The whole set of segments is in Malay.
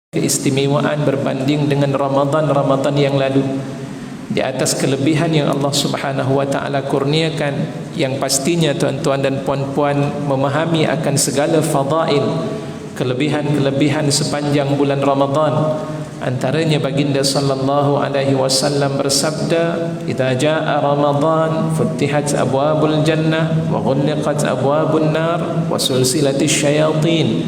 keistimewaan berbanding dengan Ramadan yang lalu. Di atas kelebihan yang Allah Subhanahu wa taala kurniakan, yang pastinya tuan-tuan dan puan-puan memahami akan segala fadail, kelebihan-kelebihan sepanjang bulan Ramadan. Antaranya baginda sallallahu alaihi wasallam bersabda, "Idza jaa Ramadan futtihat abwabul jannah wa ghulqat abwabun nar wa sulsilatis syayatin."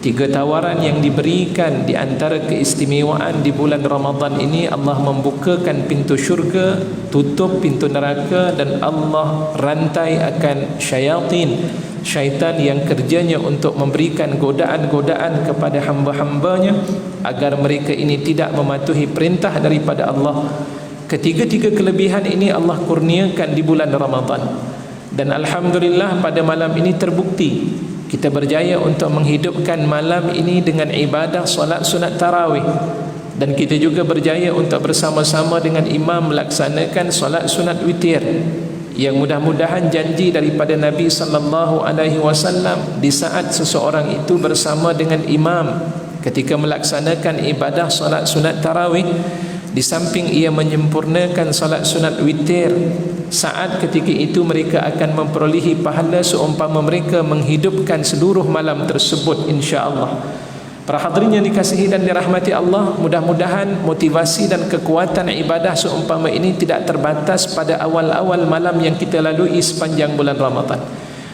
Tiga tawaran yang diberikan di antara keistimewaan di bulan Ramadan ini, Allah membukakan pintu syurga, tutup pintu neraka, dan Allah rantai akan syaitan yang kerjanya untuk memberikan godaan-godaan kepada hamba-hambanya agar mereka ini tidak mematuhi perintah daripada Allah. Ketiga-tiga kelebihan ini Allah kurniakan di bulan Ramadan. Dan alhamdulillah pada malam ini terbukti kita berjaya untuk menghidupkan malam ini dengan ibadah solat sunat tarawih, dan kita juga berjaya untuk bersama-sama dengan imam melaksanakan solat sunat witir, yang mudah-mudahan janji daripada Nabi sallallahu alaihi wasallam di saat seseorang itu bersama dengan imam ketika melaksanakan ibadah solat sunat tarawih, di samping ia menyempurnakan solat sunat witir, saat ketika itu mereka akan memperolehi pahala seumpama mereka menghidupkan seluruh malam tersebut, insya-Allah. Para hadirin yang dikasihi dan dirahmati Allah, mudah-mudahan motivasi dan kekuatan ibadah seumpama ini tidak terbatas pada awal-awal malam yang kita lalui sepanjang bulan Ramadan.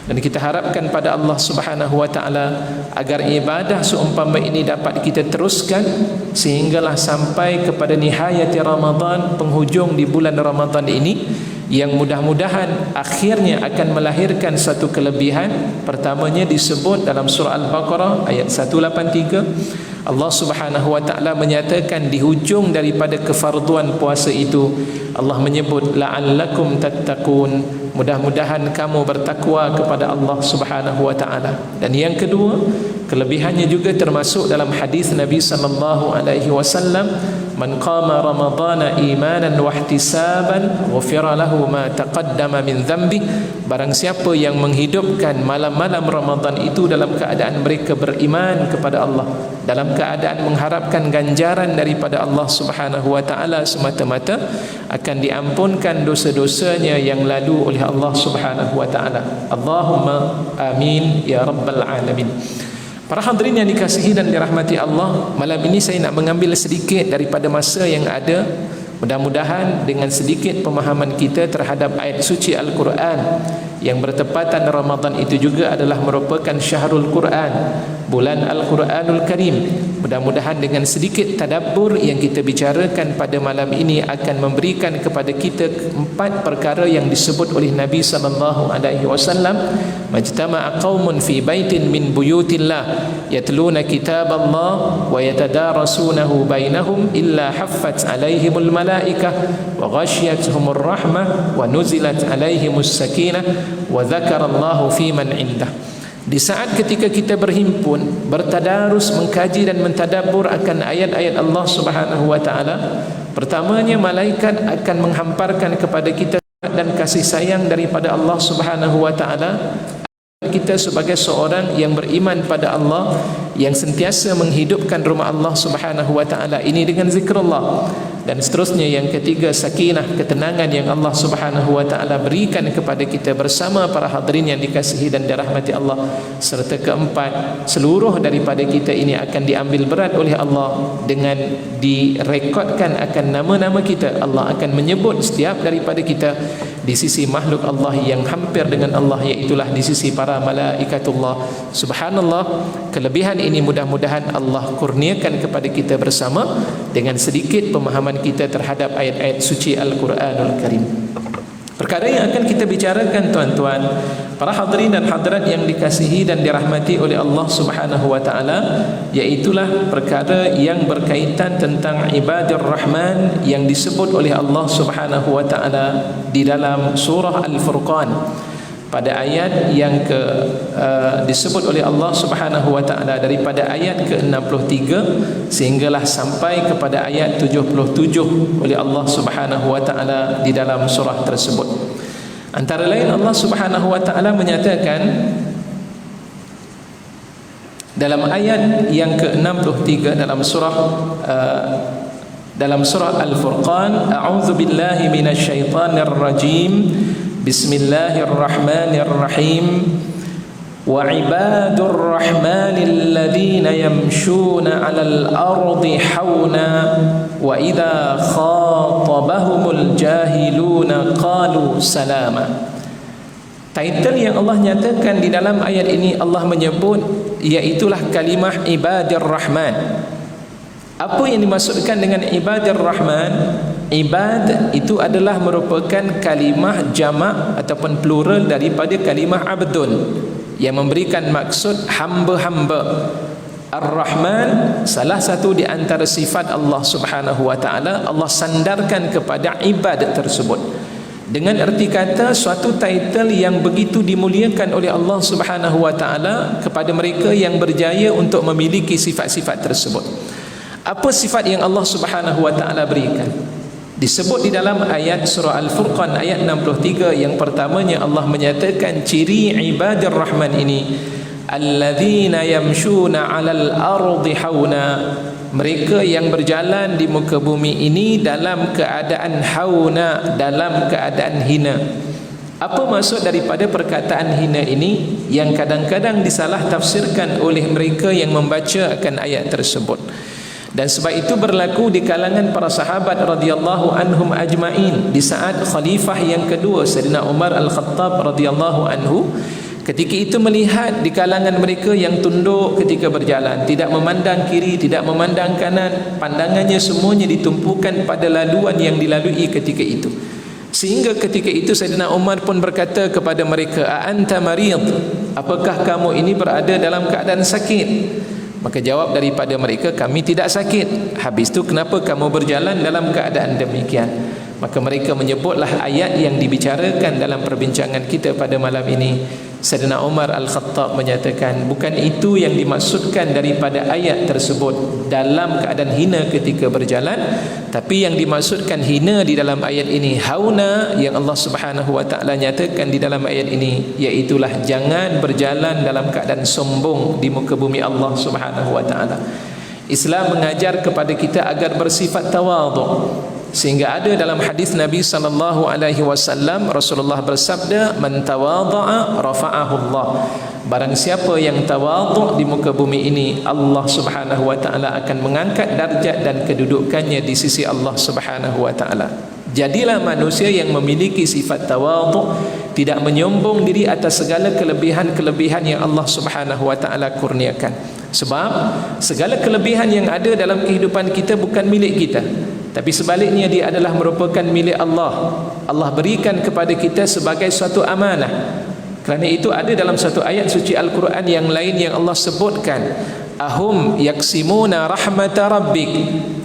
Dan kita harapkan pada Allah Subhanahu wa taala agar ibadah seumpama ini dapat kita teruskan sehinggalah sampai kepada nihayat Ramadan, penghujung di bulan Ramadan ini, yang mudah-mudahan akhirnya akan melahirkan satu kelebihan. Pertamanya disebut dalam surah Al-Baqarah ayat 183, Allah Subhanahu wa taala menyatakan di hujung daripada kefarduan puasa itu, Allah menyebut la'allakum tattaqun, mudah-mudahan kamu bertakwa kepada Allah Subhanahu wa taala. Dan yang kedua, kelebihannya juga termasuk dalam hadis Nabi sallallahu alaihi wasallam, man qama ramadhana imanan wa ihtisaban ghufira lahu ma taqaddama min dhanbi. Barang siapa yang menghidupkan malam-malam Ramadan itu dalam keadaan mereka beriman kepada Allah, dalam keadaan mengharapkan ganjaran daripada Allah Subhanahu wa taala semata-mata, akan diampunkan dosa-dosanya yang lalu oleh Allah Subhanahu wa taala. Allahumma amin ya rabbal alamin. Para hadirin yang dikasihi dan dirahmati Allah, malam ini saya nak mengambil sedikit daripada masa yang ada, mudah-mudahan dengan sedikit pemahaman kita terhadap ayat suci Al-Quran yang bertepatan Ramadan itu juga adalah merupakan syahrul Quran, bulan Al-Quranul Karim. Mudah-mudahan dengan sedikit tadabbur yang kita bicarakan pada malam ini akan memberikan kepada kita 4 perkara yang disebut oleh Nabi sallallahu alaihi wasallam, majtama'a qaumun fi baitin min buyutillah yatluna kitaballah wa yatadarasunahu bainahum illa haffat alaihimul malaikah wa ghasyiyatuhumur rahmah wa nuzilat alaihimus sakinah wa dzakarallahu fi man indah. Di saat ketika kita berhimpun, bertadarus, mengkaji dan mentadabbur akan ayat-ayat Allah Subhanahu wa taala, pertamanya malaikat akan menghamparkan kepada kita dan kasih sayang daripada Allah Subhanahu wa taala. Kita sebagai seorang yang beriman pada Allah, yang sentiasa menghidupkan rumah Allah Subhanahu wa taala ini dengan zikrullah. Dan seterusnya yang ketiga, sakinah, ketenangan yang Allah Subhanahu wa taala berikan kepada kita bersama para hadirin yang dikasihi dan dirahmati Allah. Serta keempat, seluruh daripada kita ini akan diambil berat oleh Allah dengan direkodkan akan nama-nama kita. Allah akan menyebut setiap daripada kita di sisi makhluk Allah yang hampir dengan Allah, iaitulah di sisi para malaikatullah. Subhanallah, kelebihan ini mudah-mudahan Allah kurniakan kepada kita bersama dengan sedikit pemahaman kita terhadap ayat-ayat suci Al-Quranul Karim. Perkara yang akan kita bicarakan, tuan-tuan, para hadirin dan hadirat yang dikasihi dan dirahmati oleh Allah Subhanahu wa taala, iaitulah perkara yang berkaitan tentang ibadur Rahman yang disebut oleh Allah Subhanahu wa taala di dalam surah Al-Furqan. Pada ayat yang disebut oleh Allah Subhanahu wa taala daripada ayat ke-63 sehinggalah sampai kepada ayat 77 oleh Allah Subhanahu wa taala di dalam surah tersebut. Antara lain Allah Subhanahu wa taala menyatakan Dalam ayat yang ke-63 dalam surah Al-Furqan, a'udzu billahi minasyaitonir rajim. Bismillahirrahmanirrahim. Wa ibadur rahmanil ladzina yamshuna 'alal ardi hauna wa idza khatabahumul jahiluna qalu salama. Title yang Allah nyatakan di dalam ayat ini, Allah menyebut iaitulah kalimah ibadir rahman. Apa yang dimaksudkan dengan ibadir rahman? Ibad itu adalah merupakan kalimah jamak ataupun plural daripada kalimah abdun, yang memberikan maksud hamba-hamba. Ar-Rahman salah satu di antara sifat Allah Subhanahu wa taala, Allah sandarkan kepada ibad tersebut. Dengan erti kata suatu title yang begitu dimuliakan oleh Allah Subhanahu wa taala kepada mereka yang berjaya untuk memiliki sifat-sifat tersebut. Apa sifat yang Allah Subhanahu wa taala berikan? Disebut di dalam ayat surah Al-Furqan ayat 63, yang pertamanya Allah menyatakan ciri ibadir rahman ini, alladzina yamshuna 'alal ardi hauna, mereka yang berjalan di muka bumi ini dalam keadaan hauna, dalam keadaan hina. Apa maksud daripada perkataan hina ini yang kadang-kadang disalah tafsirkan oleh mereka yang membaca akan ayat tersebut? Dan sebab itu berlaku di kalangan para sahabat radhiyallahu anhum ajmain di saat khalifah yang kedua Sayyidina Umar Al-Khattab radhiyallahu anhu. Ketika itu melihat di kalangan mereka yang tunduk ketika berjalan, tidak memandang kiri, tidak memandang kanan, pandangannya semuanya ditumpukan pada laluan yang dilalui ketika itu. Sehingga ketika itu Sayyidina Umar pun berkata kepada mereka, "A anta marid?" Apakah kamu ini berada dalam keadaan sakit? Maka jawab daripada mereka, "Kami tidak sakit." Habis itu, "Kenapa kamu berjalan dalam keadaan demikian?" Maka mereka menyebutlah ayat yang dibicarakan dalam perbincangan kita pada malam ini. Sayyidina Umar Al-Khattab menyatakan, bukan itu yang dimaksudkan daripada ayat tersebut dalam keadaan hina ketika berjalan, tapi yang dimaksudkan hina di dalam ayat ini, hauna, yang Allah Subhanahu wa taala nyatakan di dalam ayat ini, iaitulah jangan berjalan dalam keadaan sombong di muka bumi Allah Subhanahu wa taala. Islam mengajar kepada kita agar bersifat tawadhu. Sehingga ada dalam hadis Nabi sallallahu alaihi wasallam, Rasulullah bersabda, "Man tawadha'a rafa'ahu Allah." Barang siapa yang tawadhu di muka bumi ini, Allah Subhanahu wa taala akan mengangkat darjat dan kedudukannya di sisi Allah Subhanahu wa taala. Jadilah manusia yang memiliki sifat tawadhu, tidak menyombong diri atas segala kelebihan-kelebihan yang Allah Subhanahu wa taala kurniakan. Sebab segala kelebihan yang ada dalam kehidupan kita bukan milik kita, tapi sebaliknya dia adalah merupakan milik Allah. Allah berikan kepada kita sebagai suatu amanah. Kerana itu ada dalam satu ayat suci Al-Quran yang lain yang Allah sebutkan, ahum yaksimuna rahmata rabbik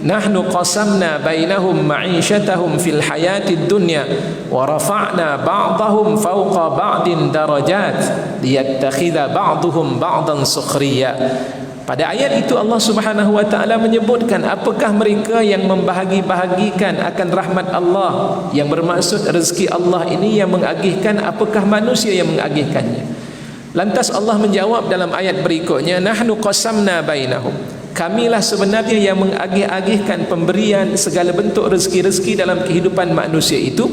nahnu qasamna bainahum ma'isyatahum fil hayatid dunya wa rafa'na ba'dahum fawqa ba'din darajat liyattakhidha ba'duhum ba'dan sukhriya. Pada ayat itu Allah Subhanahu wa taala menyebutkan, apakah mereka yang membahagi-bahagikan akan rahmat Allah, yang bermaksud rezeki Allah ini yang mengagihkan, apakah manusia yang mengagihkannya? Lantas Allah menjawab dalam ayat berikutnya, nahnu qasamna bainahum, kamilah sebenarnya yang mengagih-agihkan pemberian segala bentuk rezeki-rezeki dalam kehidupan manusia itu.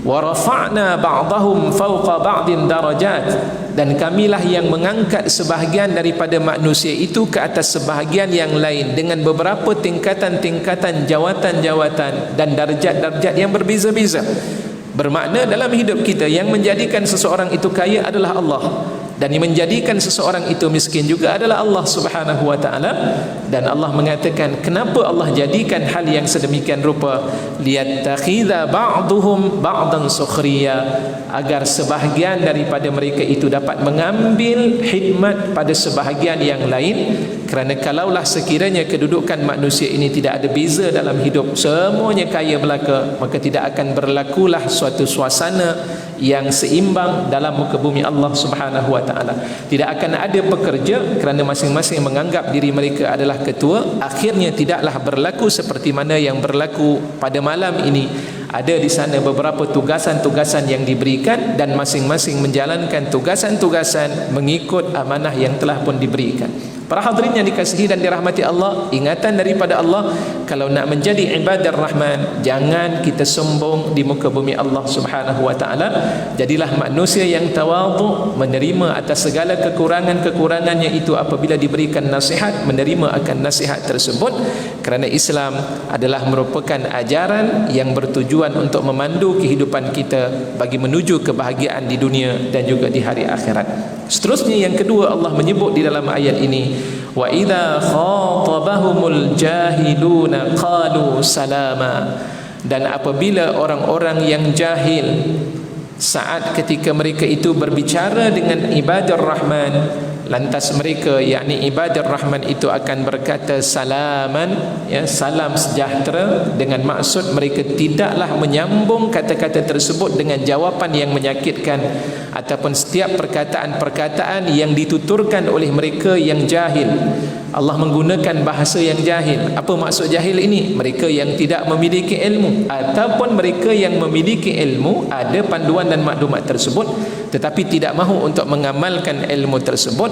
Wa rafa'na ba'dahum fawqa ba'din darajat, dan kamilah yang mengangkat sebahagian daripada manusia itu ke atas sebahagian yang lain dengan beberapa tingkatan-tingkatan, jawatan-jawatan dan darjat-darjat yang berbeza-beza. Bermakna dalam hidup kita yang menjadikan seseorang itu kaya adalah Allah, dan yang menjadikan seseorang itu miskin juga adalah Allah Subhanahu wa taala. Dan Allah mengatakan, kenapa Allah jadikan hal yang sedemikian rupa? Liyattakhidha ba'duhum ba'dan sukhriya, agar sebahagian daripada mereka itu dapat mengambil hikmat pada sebahagian yang lain. Kerana kalaulah sekiranya kedudukan manusia ini tidak ada beza dalam hidup, semuanya kaya belaka, maka tidak akan berlakulah suatu suasana yang seimbang dalam muka bumi Allah Subhanahu wa taala. Tidak akan ada pekerja kerana masing-masing menganggap diri mereka adalah ketua. Akhirnya tidaklah berlaku seperti mana yang berlaku pada malam ini. Ada di sana beberapa tugasan-tugasan yang diberikan, dan masing-masing menjalankan tugasan-tugasan mengikut amanah yang telah pun diberikan. Para hadirin yang dikasihi dan dirahmati Allah, ingatan daripada Allah, kalau nak menjadi ibadah Rahman, jangan kita sombong di muka bumi Allah Subhanahu wa taala. Jadilah manusia yang tawadhu, menerima atas segala kekurangan-kekurangannya itu apabila diberikan nasihat, menerima akan nasihat tersebut, kerana Islam adalah merupakan ajaran yang bertujuan untuk memandu kehidupan kita bagi menuju kebahagiaan di dunia dan juga di hari akhirat. Seterusnya yang kedua, Allah menyebut di dalam ayat ini, wa idza khatabahumul jahiluna qalu salama, dan apabila orang-orang yang jahil saat ketika mereka itu berbicara dengan ibadah Rahman, lantas mereka, yakni ibadah Rahman itu akan berkata salaman, ya, salam sejahtera, dengan maksud mereka tidaklah menyambung kata-kata tersebut dengan jawapan yang menyakitkan ataupun setiap perkataan-perkataan yang dituturkan oleh mereka yang jahil. Allah menggunakan bahasa yang jahil. Apa maksud jahil ini? Mereka yang tidak memiliki ilmu, ataupun mereka yang memiliki ilmu, ada panduan dan maklumat tersebut, tetapi tidak mahu untuk mengamalkan ilmu tersebut.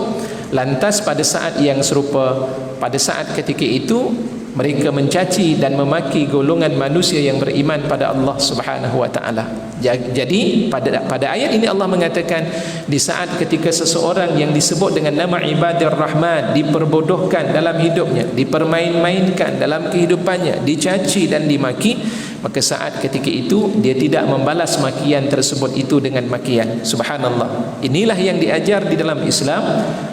Lantas pada saat yang serupa, pada saat ketika itu mereka mencaci dan memaki golongan manusia yang beriman pada Allah Subhanahu wa taala. Jadi pada ayat ini Allah mengatakan, di saat ketika seseorang yang disebut dengan nama ibadah Rahman diperbodohkan dalam hidupnya, dipermain-mainkan dalam kehidupannya, dicaci dan dimaki, maka saat ketika itu dia tidak membalas makian tersebut itu dengan makian. Subhanallah. Inilah yang diajar di dalam Islam.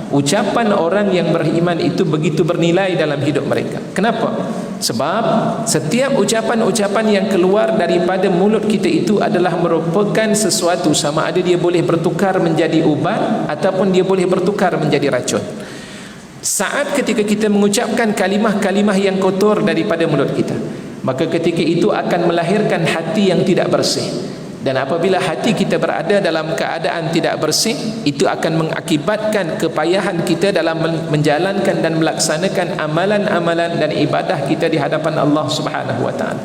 Ucapan orang yang beriman itu begitu bernilai dalam hidup mereka. Kenapa? Sebab setiap ucapan-ucapan yang keluar daripada mulut kita itu adalah merupakan sesuatu, sama ada dia boleh bertukar menjadi ubat ataupun dia boleh bertukar menjadi racun. Saat ketika kita mengucapkan kalimah-kalimah yang kotor daripada mulut kita, maka ketika itu akan melahirkan hati yang tidak bersih. Dan apabila hati kita berada dalam keadaan tidak bersih, itu akan mengakibatkan kepayahan kita dalam menjalankan dan melaksanakan amalan-amalan dan ibadah kita di hadapan Allah Subhanahu wa taala.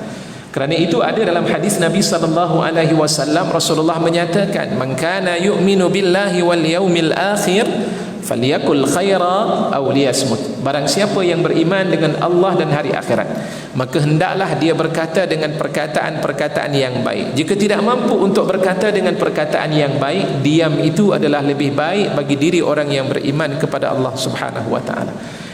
Kerana itu ada dalam hadis Nabi sallallahu alaihi wasallam, Rasulullah menyatakan, "Man kana yu'minu billahi wal yaumil akhir falyakul khaira aw liyasmut." Barang siapa yang beriman dengan Allah dan hari akhirat, maka hendaklah dia berkata dengan perkataan-perkataan yang baik. Jika tidak mampu untuk berkata dengan perkataan yang baik, diam itu adalah lebih baik bagi diri orang yang beriman kepada Allah Subhanahu wa taala.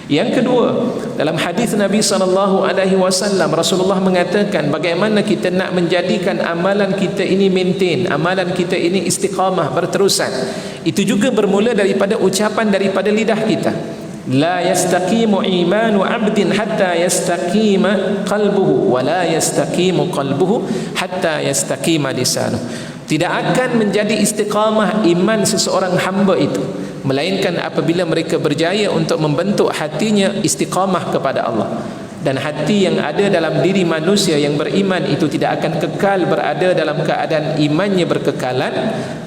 Yang kedua, dalam hadis Nabi sallallahu alaihi wasallam, Rasulullah mengatakan bagaimana kita nak menjadikan amalan kita ini maintain, amalan kita ini istiqamah, berterusan. Itu juga bermula daripada ucapan daripada lidah kita. La yastaqimu imanu 'abdin hatta yastaqima qalbuhu wa la yastaqimu qalbuhu hatta yastaqima lisanuhu. Tidak akan menjadi istiqamah iman seseorang hamba itu melainkan apabila mereka berjaya untuk membentuk hatinya istiqamah kepada Allah. Dan hati yang ada dalam diri manusia yang beriman itu tidak akan kekal berada dalam keadaan imannya berkekalan,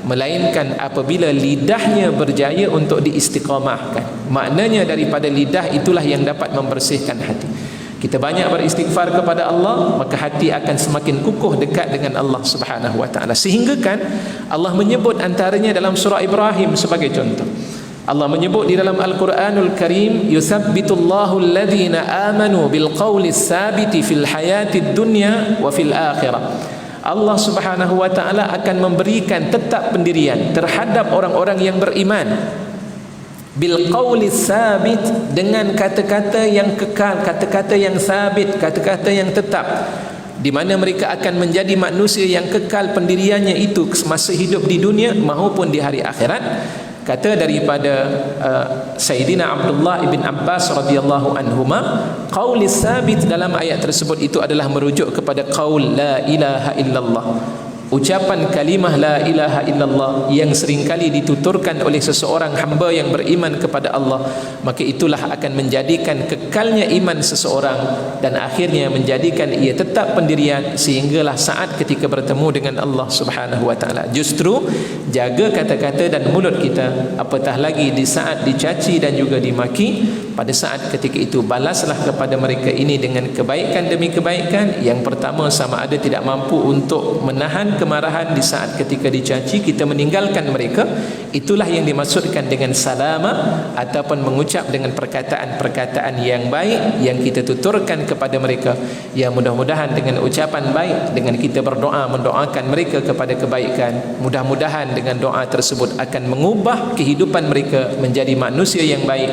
melainkan apabila lidahnya berjaya untuk diistiqamahkan. Maknanya daripada lidah itulah yang dapat membersihkan hati. Kita banyak beristighfar kepada Allah, maka hati akan semakin kukuh dekat dengan Allah Subhanahu wa taala. Sehingga kan Allah menyebut antaranya dalam surah Ibrahim sebagai contoh. Allah menyebut di dalam Al-Quranul Karim, yuthabbitullahu alladhina amanu bilqawli tsabiti fil hayatid dunya wa fil akhirah. Allah Subhanahu wa taala akan memberikan tetap pendirian terhadap orang-orang yang beriman bilqawli tsabit, dengan kata-kata yang kekal, kata-kata yang sabit, kata-kata yang tetap, di mana mereka akan menjadi manusia yang kekal pendiriannya itu semasa hidup di dunia maupun di hari akhirat. Kata daripada Sayyidina Abdullah ibn Abbas radhiyallahu anhuma, qaul sabit dalam ayat tersebut itu adalah merujuk kepada qaul la ilaha illallah, ucapan kalimah la ilaha illallah yang seringkali dituturkan oleh seseorang hamba yang beriman kepada Allah. Maka itulah akan menjadikan kekalnya iman seseorang dan akhirnya menjadikan ia tetap pendirian sehinggalah saat ketika bertemu dengan Allah Subhanahu wa taala. Justru jaga kata-kata dan mulut kita, apatah lagi di saat dicaci dan juga dimaki, pada saat ketika itu balaslah kepada mereka ini dengan kebaikan demi kebaikan. Yang pertama, sama ada tidak mampu untuk menahan kemarahan di saat ketika dicaci, kita meninggalkan mereka. Itulah yang dimaksudkan dengan salama, ataupun mengucap dengan perkataan-perkataan yang baik yang kita tuturkan kepada mereka. Ya, mudah-mudahan dengan ucapan baik, dengan kita berdoa mendoakan mereka kepada kebaikan, mudah-mudahan dengan doa tersebut akan mengubah kehidupan mereka menjadi manusia yang baik.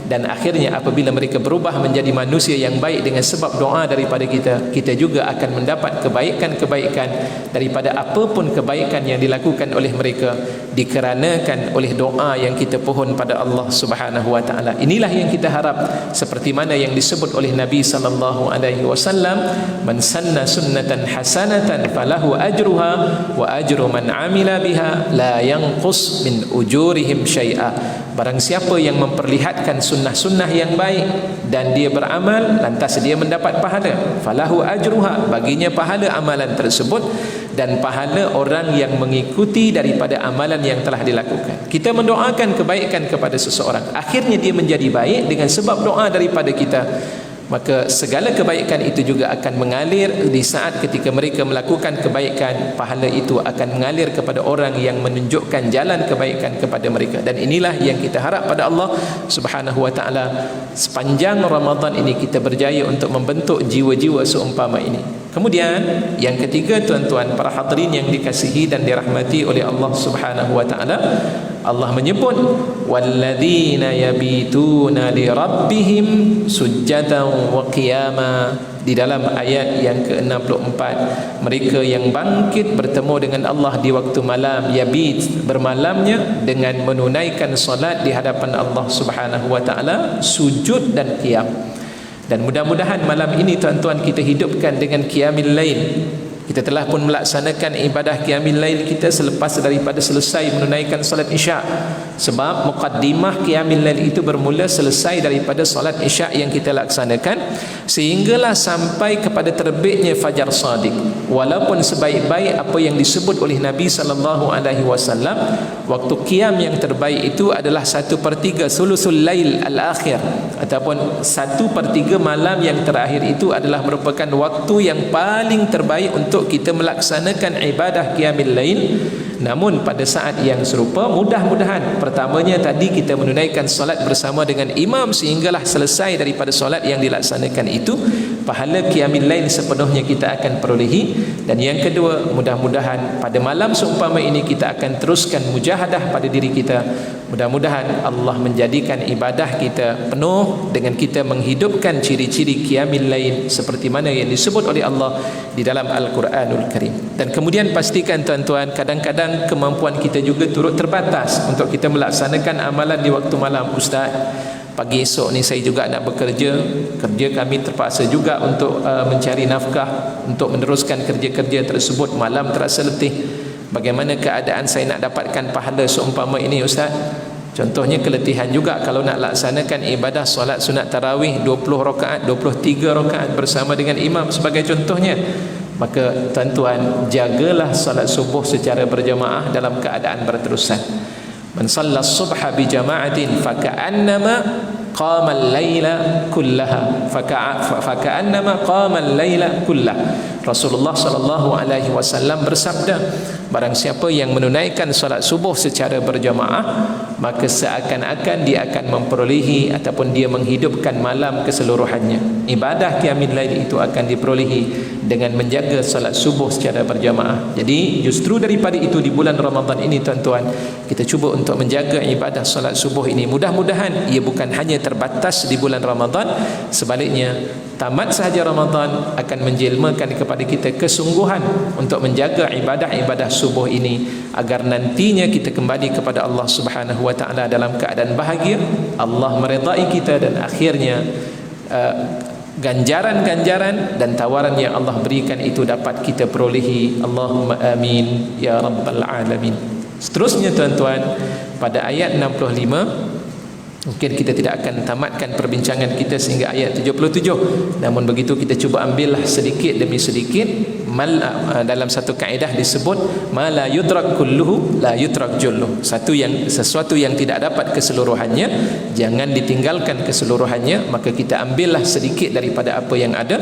Dan akhirnya apabila mereka berubah menjadi manusia yang baik dengan sebab doa daripada kita, kita juga akan mendapat kebaikan-kebaikan daripada apapun kebaikan yang dilakukan oleh mereka, dikarenakan oleh doa yang kita pohon pada Allah Subhanahu wa taala. Inilah yang kita harap, seperti mana yang disebut oleh Nabi sallallahu alaihi wasallam, man sanna sunnatan hasanatan falahu ajruha wa ajru man amila biha la yanqus min ujurihim syai'a. Barang siapa yang memperlihatkan sunnah-sunnah yang baik dan dia beramal, lantas dia mendapat pahala, falahu ajruha, baginya pahala amalan tersebut dan pahala orang yang mengikuti daripada amalan yang telah dilakukan. Kita mendoakan kebaikan kepada seseorang, akhirnya dia menjadi baik dengan sebab doa daripada kita, maka segala kebaikan itu juga akan mengalir di saat ketika mereka melakukan kebaikan. Pahala itu akan mengalir kepada orang yang menunjukkan jalan kebaikan kepada mereka. Dan inilah yang kita harap pada Allah Subhanahu wa taala. Sepanjang Ramadan ini kita berjaya untuk membentuk jiwa-jiwa seumpama ini. Kemudian yang ketiga, tuan-tuan para hadirin yang dikasihi dan dirahmati oleh Allah Subhanahu wa taala, Allah menyebut walladzina yabituna li rabbihim sujjadan wa qiyama. Di dalam ayat yang ke-64, mereka yang bangkit bertemu dengan Allah di waktu malam, yabit, bermalamnya dengan menunaikan solat di hadapan Allah Subhanahu wa taala, sujud dan qiyam. Dan mudah-mudahan malam ini tuan-tuan kita hidupkan dengan qiyamil lail. Kita telah pun melaksanakan ibadah qiyamil lail kita selepas daripada selesai menunaikan solat isya. Sebab muqaddimah qiyamil lail itu bermula selesai daripada solat isya yang kita laksanakan, sehinggalah sampai kepada terbitnya fajar sadiq. Walaupun sebaik-baik apa yang disebut oleh Nabi sallallahu alaihi wasallam, waktu qiyam yang terbaik itu adalah 1/3 sulusul lail al-akhir, ataupun 1/3 malam yang terakhir itu adalah merupakan waktu yang paling terbaik untuk kita melaksanakan ibadah qiyamil lail. Namun pada saat yang serupa, mudah-mudahan pertamanya tadi kita menunaikan solat bersama dengan imam sehinggalah selesai daripada solat yang dilaksanakan itu, pahala qiyamil lail sepenuhnya kita akan perolehi. Dan yang kedua, mudah-mudahan pada malam seumpama ini kita akan teruskan mujahadah pada diri kita. Mudah-mudahan Allah menjadikan ibadah kita penuh dengan kita menghidupkan ciri-ciri qiyamil lail seperti mana yang disebut oleh Allah di dalam Al-Quranul Karim. Dan kemudian pastikan tuan-tuan, kadang-kadang kemampuan kita juga turut terbatas untuk kita melaksanakan amalan di waktu malam. Ustaz, pagi esok ni saya juga nak bekerja, kerja kami terpaksa juga untuk mencari nafkah, untuk meneruskan kerja-kerja tersebut. Malam terasa letih. Bagaimana keadaan saya nak dapatkan pahala seumpama ini Ustaz? Contohnya keletihan juga kalau nak laksanakan ibadah solat sunat tarawih 20 rakaat, 23 rakaat bersama dengan imam sebagai contohnya. Maka tuan-tuan, jagalah solat subuh secara berjamaah dalam keadaan berterusan. Man shalla subha bi jama'atin faka'annama qama al-laila kullaha, faka'annama qama al-laila kullah. Rasulullah sallallahu alaihi wasallam bersabda, barang siapa yang menunaikan solat subuh secara berjamaah, maka seakan-akan dia akan memperolehi ataupun dia menghidupkan malam keseluruhannya. Ibadah qiyamil lail itu akan diperolehi dengan menjaga solat subuh secara berjamaah. Jadi justru daripada itu di bulan Ramadan ini tuan-tuan, kita cuba untuk menjaga ibadah solat subuh ini. Mudah-mudahan ia bukan hanya terbatas di bulan Ramadan, sebaliknya tamat sahaja Ramadan akan menjelmakan kepada kita kesungguhan untuk menjaga ibadah-ibadah subuh ini, agar nantinya kita kembali kepada Allah Subhanahu wa taala dalam keadaan bahagia, Allah meridai kita, dan akhirnya ganjaran-ganjaran dan tawaran yang Allah berikan itu dapat kita perolehi. Allahumma amin ya rabbal alamin. Seterusnya tuan-tuan, pada ayat 65, mungkin kita tidak akan tamatkan perbincangan kita sehingga ayat 77. Namun begitu kita cuba ambillah sedikit demi sedikit dalam satu kaedah disebut ma la yudrak kulluhu la yudrak julluh. Sesuatu yang tidak dapat keseluruhannya jangan ditinggalkan keseluruhannya, maka kita ambillah sedikit daripada apa yang ada.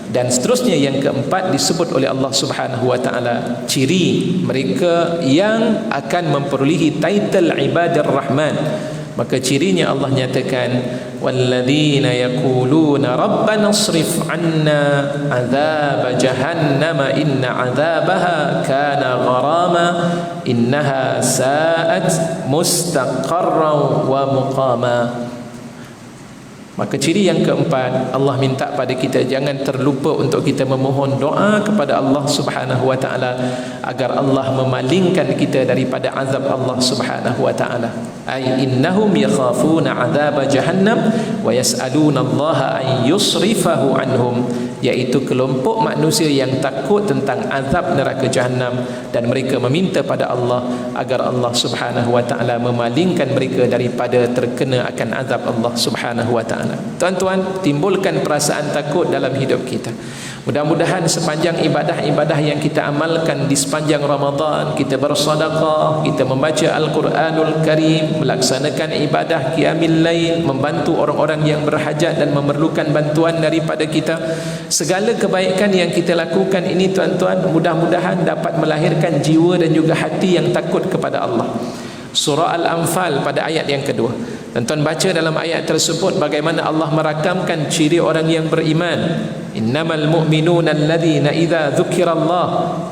Dan seterusnya yang keempat disebut oleh Allah Subhanahu wa taala ciri mereka yang akan memperolehi title ibadur rahman. Maka cirinya Allah nyatakan walladzina yaquluna rabbana asrif 'anna 'adzab jahannam inna 'adzabaha kana gharama innaha sa'at mustaqarran wa muqama. Maka ciri yang keempat, Allah minta pada kita jangan terlupa untuk kita memohon doa kepada Allah Subhanahu wa taala agar Allah memalingkan kita daripada azab Allah Subhanahu wa taala. Ai innahum yakhafuna azab jahannam wa yas'aluna Allah an yusrifahu anhum, iaitu kelompok manusia yang takut tentang azab neraka jahannam dan mereka meminta pada Allah agar Allah Subhanahu wa taala memalingkan mereka daripada terkena akan azab Allah Subhanahu wa taala. Tuan-tuan, timbulkan perasaan takut dalam hidup kita. Mudah-mudahan sepanjang ibadah-ibadah yang kita amalkan di sepanjang Ramadan, kita bersedekah, kita membaca Al-Quranul Karim, melaksanakan ibadah qiyamil lail, membantu orang-orang yang berhajat dan memerlukan bantuan daripada kita, segala kebaikan yang kita lakukan ini tuan-tuan, mudah-mudahan dapat melahirkan jiwa dan juga hati yang takut kepada Allah. Surah Al-Anfal pada ayat yang kedua, tuan-tuan baca dalam ayat tersebut bagaimana Allah merakamkan ciri orang yang beriman. Innamal mu'minuna alladhina idza dzukirallah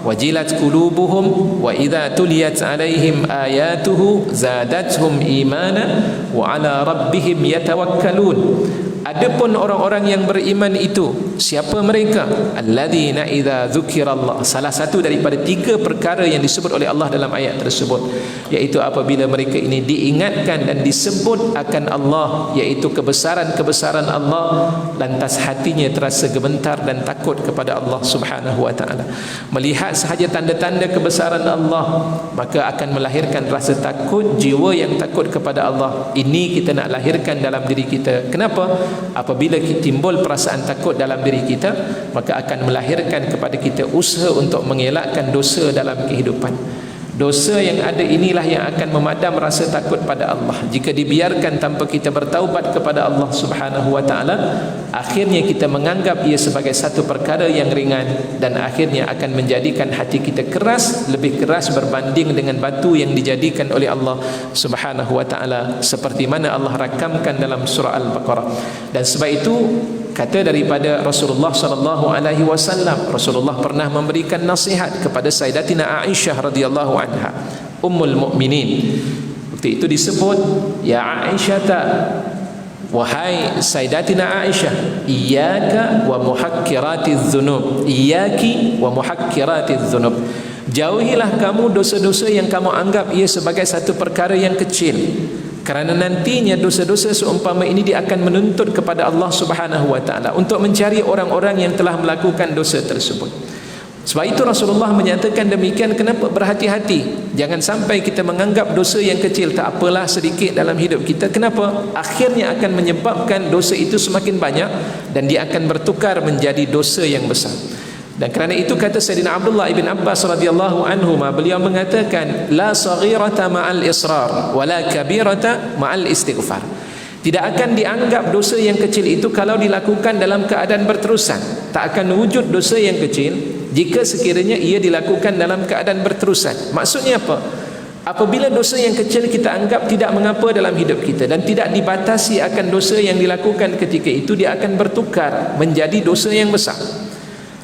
wajilat qulubuhum wa idza tuliyat alaihim ayatuhu zadatuhum imana wa ala rabbihim yatawakkalun. Adapun orang-orang yang beriman itu, siapa mereka? Alladzina idza dzukirallah. Salah satu daripada tiga perkara yang disebut oleh Allah dalam ayat tersebut, iaitu apabila mereka ini diingatkan dan disebut akan Allah, iaitu kebesaran-kebesaran Allah, lantas hatinya terasa gemetar dan takut kepada Allah Subhanahu wa taala. Melihat sahaja tanda-tanda kebesaran Allah, maka akan melahirkan rasa takut, jiwa yang takut kepada Allah. Ini kita nak lahirkan dalam diri kita. Kenapa? Apabila timbul perasaan takut dalam diri kita, maka akan melahirkan kepada kita usaha untuk mengelakkan dosa dalam kehidupan. Dosa yang ada inilah yang akan memadam rasa takut pada Allah. Jika dibiarkan tanpa kita bertaubat kepada Allah Subhanahu wa taala, akhirnya kita menganggap ia sebagai satu perkara yang ringan dan akhirnya akan menjadikan hati kita keras, lebih keras berbanding dengan batu yang dijadikan oleh Allah Subhanahu wa taala, seperti mana Allah rakamkan dalam surah Al-Baqarah. Dan sebab itu kata daripada Rasulullah sallallahu alaihi wasallam, Rasulullah pernah memberikan nasihat kepada Sayyidatina Aisyah radhiyallahu anha, ummul mukminin. Waktu itu disebut, ya Aisyah, wahai Sayyidatina Aisyah, iyyaka wa muhakkiratiz dzunub, iyyaki wa muhakkiratiz dzunub. Jauhilah kamu dosa-dosa yang kamu anggap ia sebagai satu perkara yang kecil, kerana nantinya dosa-dosa seumpama ini dia akan menuntut kepada Allah Subhanahu wa taala untuk mencari orang-orang yang telah melakukan dosa tersebut. Sebab itu Rasulullah menyatakan demikian. Kenapa? Berhati-hati, jangan sampai kita menganggap dosa yang kecil tak apalah, sedikit dalam hidup kita. Kenapa? Akhirnya akan menyebabkan dosa itu semakin banyak dan dia akan bertukar menjadi dosa yang besar. Dan kerana itu kata Sayyidina Abdullah ibn Abbas radhiyallahu anhuma, beliau mengatakan la saghirata ma'al israr wala kabirata ma'al istighfar. Tidak akan dianggap dosa yang kecil itu kalau dilakukan dalam keadaan berterusan. Tak akan wujud dosa yang kecil jika sekiranya ia dilakukan dalam keadaan berterusan. Maksudnya apa? Apabila dosa yang kecil kita anggap tidak mengapa dalam hidup kita dan tidak dibatasi akan dosa yang dilakukan ketika itu, dia akan bertukar menjadi dosa yang besar.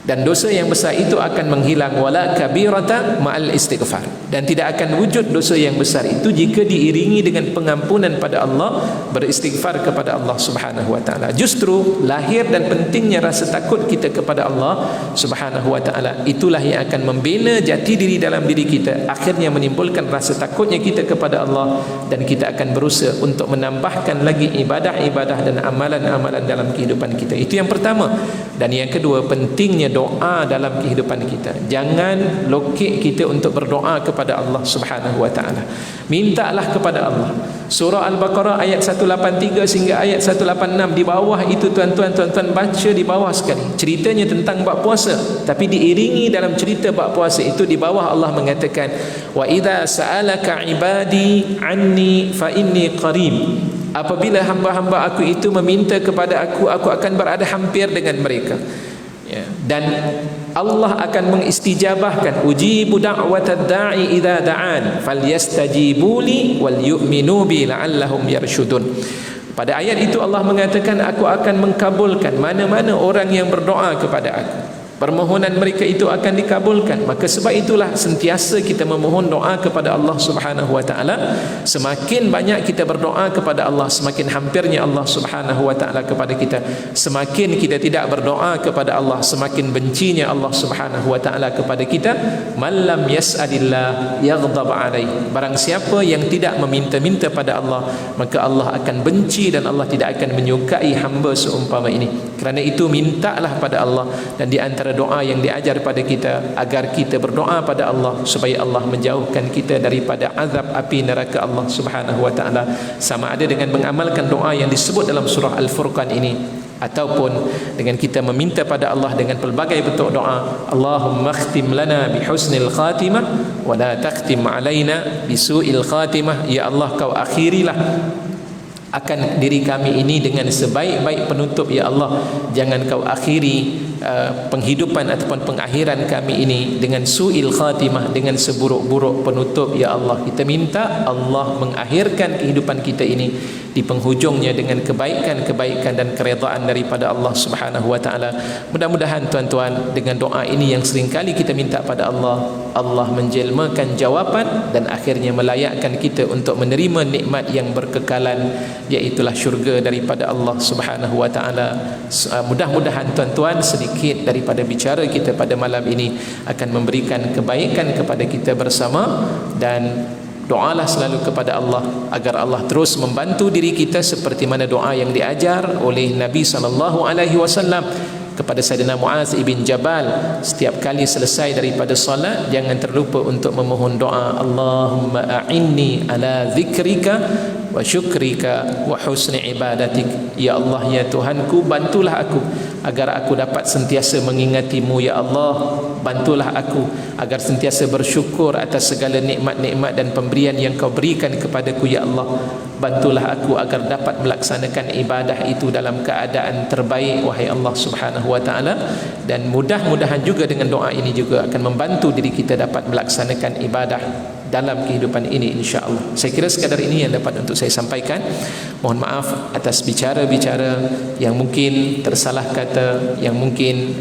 Dan dosa yang besar itu akan menghilang, wala kabirata ma'al istighfar. Dan tidak akan wujud dosa yang besar itu jika diiringi dengan pengampunan pada Allah, beristighfar kepada Allah Subhanahu wa taala. Justru lahir dan pentingnya rasa takut kita kepada Allah Subhanahu wa taala, itulah yang akan membina jati diri dalam diri kita, akhirnya menimbulkan rasa takutnya kita kepada Allah, dan kita akan berusaha untuk menambahkan lagi ibadah-ibadah dan amalan-amalan dalam kehidupan kita. Itu yang pertama. Dan yang kedua, pentingnya doa dalam kehidupan kita. Jangan lokek kita untuk berdoa kepada Allah Subhanahu wa taala. Mintalah kepada Allah. Surah Al-Baqarah ayat 183 sehingga ayat 186, di bawah itu tuan-tuan baca di bawah sekali. Ceritanya tentang bab puasa, tapi diiringi dalam cerita bab puasa itu di bawah Allah mengatakan, wa idza sa'alaka ibadi anni fa inni qarib. Apabila hamba-hamba aku itu meminta kepada aku akan berada hampir dengan mereka. Ya. Dan Allah akan mengistijabahkan, ujibu da'watad da'i idza da'an falyastajibuli wal yu'minu bi la'allahum yarshudun. Pada ayat itu Allah mengatakan, aku akan mengkabulkan mana-mana orang yang berdoa kepada aku, permohonan mereka itu akan dikabulkan. Maka sebab itulah sentiasa kita memohon doa kepada Allah Subhanahu wa taala. Semakin banyak kita berdoa kepada Allah, semakin hampirnya Allah Subhanahu wa taala kepada kita. Semakin kita tidak berdoa kepada Allah, semakin bencinya Allah Subhanahu wa taala kepada kita. Man lam yas'alillah yaghdab alaihi. Barang siapa yang tidak meminta-minta pada Allah, maka Allah akan benci dan Allah tidak akan menyukai hamba seumpama ini. Kerana itu mintalah pada Allah. Dan di antara doa yang diajar pada kita agar kita berdoa pada Allah supaya Allah menjauhkan kita daripada azab api neraka Allah Subhanahu wa taala, sama ada dengan mengamalkan doa yang disebut dalam surah Al-Furqan ini, ataupun dengan kita meminta pada Allah dengan pelbagai bentuk doa. Allahumma khtim lana bi husnil khatimah wa la takhtim alaina bi su'il khatimah. Ya Allah, kau akhirilah akan diri kami ini dengan sebaik-baik penutup. Ya Allah, jangan kau akhiri penghidupan ataupun pengakhiran kami ini dengan su'il khatimah, dengan seburuk-buruk penutup. Ya Allah, kita minta Allah mengakhirkan kehidupan kita ini di penghujungnya dengan kebaikan-kebaikan dan keredaan daripada Allah Subhanahu wa taala. Mudah-mudahan tuan-tuan, dengan doa ini yang seringkali kita minta pada Allah, Allah menjelmakan jawapan dan akhirnya melayakkan kita untuk menerima nikmat yang berkekalan, iaitulah syurga daripada Allah Subhanahu wa taala. Mudah-mudahan tuan-tuan, sedikit daripada bicara kita pada malam ini akan memberikan kebaikan kepada kita bersama. Dan doalah selalu kepada Allah agar Allah terus membantu diri kita seperti mana doa yang diajar oleh Nabi SAW kepada Sayyidina Muaz ibn Jabal. Setiap kali selesai daripada salat, jangan terlupa untuk memohon doa, Allahumma a'inni ala zikrika wa syukrika wa husni ibadatik. Ya Allah, ya Tuhanku, bantulah aku agar aku dapat sentiasa mengingatimu. Ya Allah, bantulah aku agar sentiasa bersyukur atas segala nikmat-nikmat dan pemberian yang kau berikan kepadaku. Ya Allah, bantulah aku agar dapat melaksanakan ibadah itu dalam keadaan terbaik, wahai Allah Subhanahu wa taala. Dan mudah-mudahan juga dengan doa ini juga akan membantu diri kita dapat melaksanakan ibadah dalam kehidupan ini, insya-Allah. Saya kira sekadar ini yang dapat untuk saya sampaikan. Mohon maaf atas bicara-bicara yang mungkin tersalah kata, yang mungkin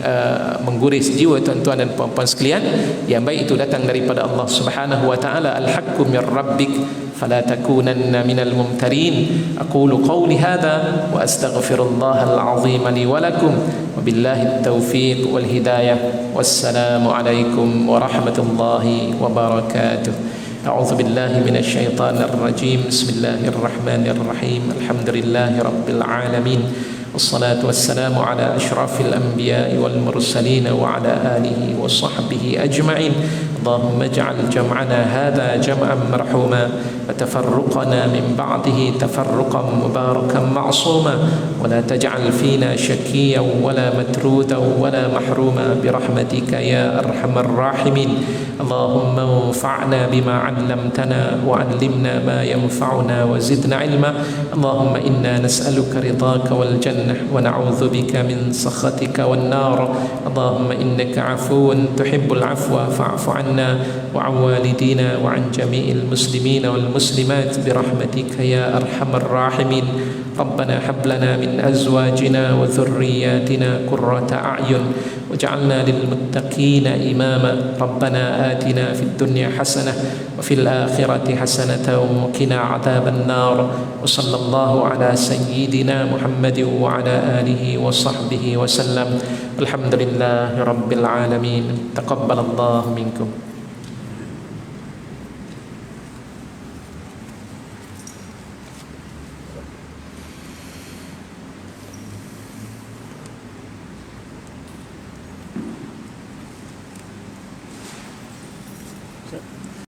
mengguris jiwa tuan-tuan dan puan-puan sekalian. Yang baik itu datang daripada Allah Subhanahu wa taala. Al-haqqu min rabbik fala takunanna minal mumtarin. Aqulu qawli hadha wa astaghfirullahal azim li wa lakum. Wabillahi at-taufiq wal hidayah. Wassalamu alaikum warahmatullahi wabarakatuh. أعوذ بالله من الشيطان الرجيم. بسم الله الرحمن الرحيم. الحمد لله رب العالمين، والصلاة والسلام على أشرف الأنبياء والمرسلين وعلى آله وصحبه أجمعين. اللهم اجعل جمعنا هذا جمعا مرحوما، وتفرقنا من بعده تفرقا مباركا معصوما، ولا تجعل فينا شكيا ولا مترودا ولا محروما برحمتك يا أرحم الراحمين. اللهم انفعنا بما علمتنا وعلمنا ما ينفعنا وزدنا علما. اللهم إنا نسألك رضاك والجنة ونعوذ بك من سخطك والنار. اللهم إنك عفو تحب العفو فاعف عنا وعن والدينا وعن جميع المسلمين والمسلمات برحمتك يا أرحم الراحمين. ربنا هب لنا من أزواجنا وذرياتنا قرة أعين واجعلنا للمتقين إماما. ربنا آتنا في الدنيا حسنة وفي الآخرة حسنة وقنا عذاب النار. وصلى الله على سيدنا محمد وعلى آله وصحبه وسلم. الحمد لله رب العالمين. تقبل الله منكم.